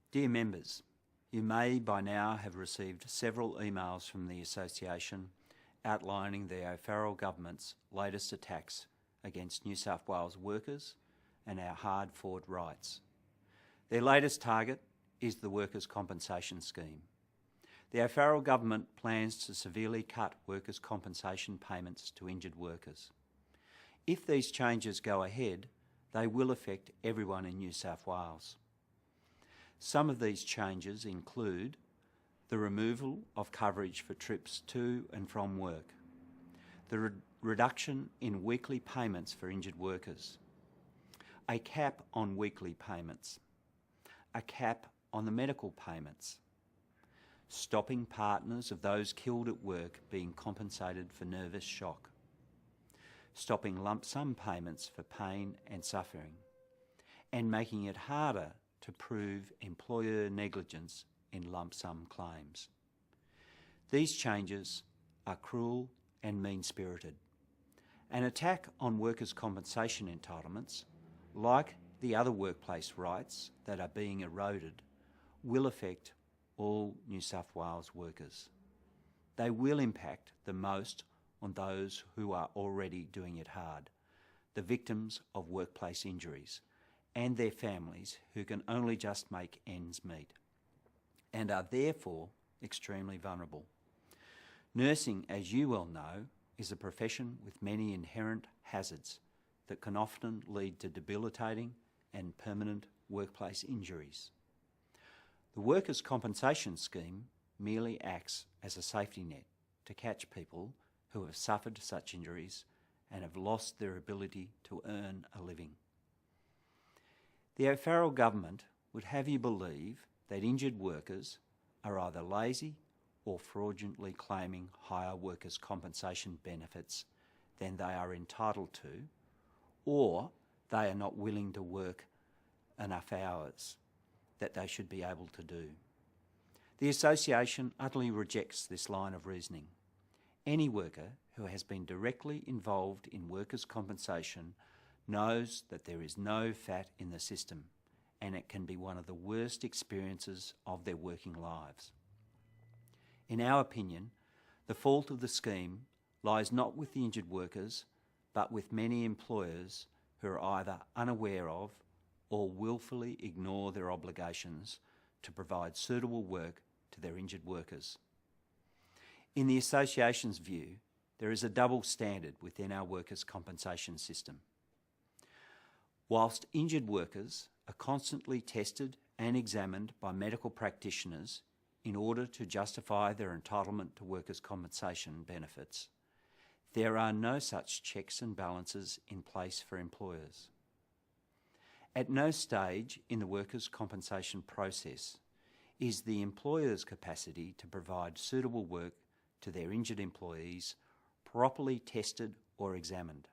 Dear members, you may by now have received several emails from the Association outlining the O'Farrell Government's latest attacks against New South Wales workers and our hard-fought rights. Their latest target is the Workers' Compensation Scheme. The O'Farrell Government plans to severely cut workers' compensation payments to injured workers. If these changes go ahead, they will affect everyone in New South Wales. Some of these changes include the removal of coverage for trips to and from work, the reduction in weekly payments for injured workers, a cap on weekly payments, a cap on the medical payments, stopping partners of those killed at work being compensated for nervous shock, stopping lump sum payments for pain and suffering, and making it harder to prove employer negligence in lump sum claims. These changes are cruel and mean-spirited. An attack on workers' compensation entitlements, like the other workplace rights that are being eroded, will affect all New South Wales workers. They will impact the most on those who are already doing it hard, the victims of workplace injuries, and their families who can only just make ends meet, and are therefore extremely vulnerable. Nursing, as you well know, is a profession with many inherent hazards that can often lead to debilitating and permanent workplace injuries. The Workers' Compensation Scheme merely acts as a safety net to catch people who have suffered such injuries and have lost their ability to earn a living. The O'Farrell Government would have you believe that injured workers are either lazy or fraudulently claiming higher workers' compensation benefits than they are entitled to, or they are not willing to work enough hours that they should be able to do. The Association utterly rejects this line of reasoning. Any worker who has been directly involved in workers' compensation knows that there is no fat in the system, and it can be one of the worst experiences of their working lives. In our opinion, the fault of the scheme lies not with the injured workers, but with many employers who are either unaware of or willfully ignore their obligations to provide suitable work to their injured workers. In the Association's view, there is a double standard within our workers' compensation system. Whilst injured workers are constantly tested and examined by medical practitioners in order to justify their entitlement to workers' compensation benefits, there are no such checks and balances in place for employers. At no stage in the workers' compensation process is the employer's capacity to provide suitable work to their injured employees properly tested or examined.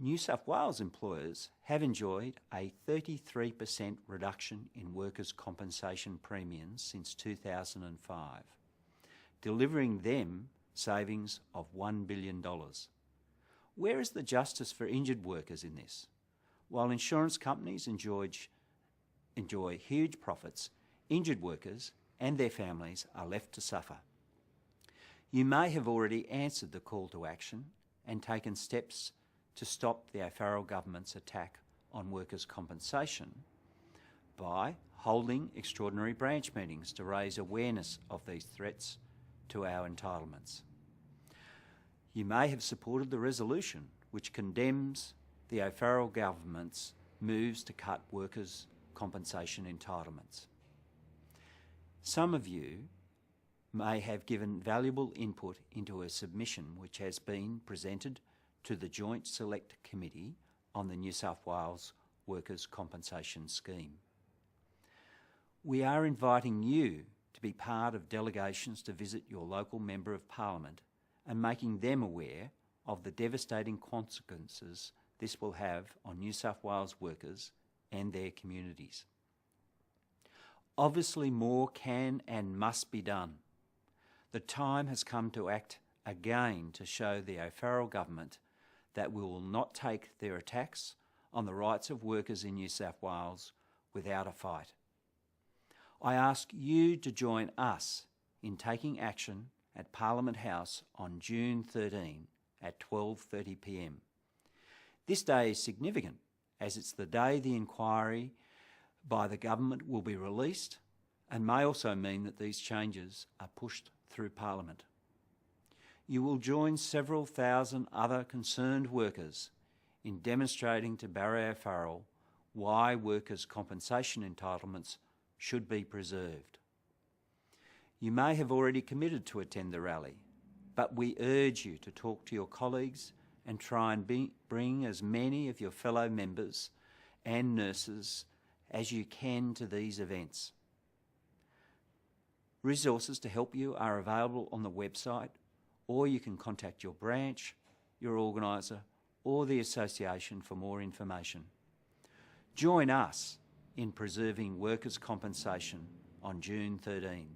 New South Wales employers have enjoyed a 33% reduction in workers' compensation premiums since 2005, delivering them savings of $1 billion. Where is the justice for injured workers in this? While insurance companies enjoy huge profits, injured workers and their families are left to suffer. You may have already answered the call to action and taken steps to stop the O'Farrell Government's attack on workers' compensation by holding extraordinary branch meetings to raise awareness of these threats to our entitlements. You may have supported the resolution which condemns the O'Farrell Government's moves to cut workers' compensation entitlements. Some of you may have given valuable input into a submission which has been presented to the Joint Select Committee on the New South Wales Workers' Compensation Scheme. We are inviting you to be part of delegations to visit your local Member of Parliament and making them aware of the devastating consequences this will have on New South Wales workers and their communities. Obviously, more can and must be done. The time has come to act again to show the O'Farrell Government that we will not take their attacks on the rights of workers in New South Wales without a fight. I ask you to join us in taking action at Parliament House on June 13 at 12:30 p.m. This day is significant as it's the day the inquiry by the government will be released and may also mean that these changes are pushed through Parliament. You will join several thousand other concerned workers in demonstrating to Barry O'Farrell why workers' compensation entitlements should be preserved. You may have already committed to attend the rally, but we urge you to talk to your colleagues and try and bring as many of your fellow members and nurses as you can to these events. Resources to help you are available on the website, or you can contact your branch, your organiser, or the association for more information. Join us in preserving workers' compensation on June 13.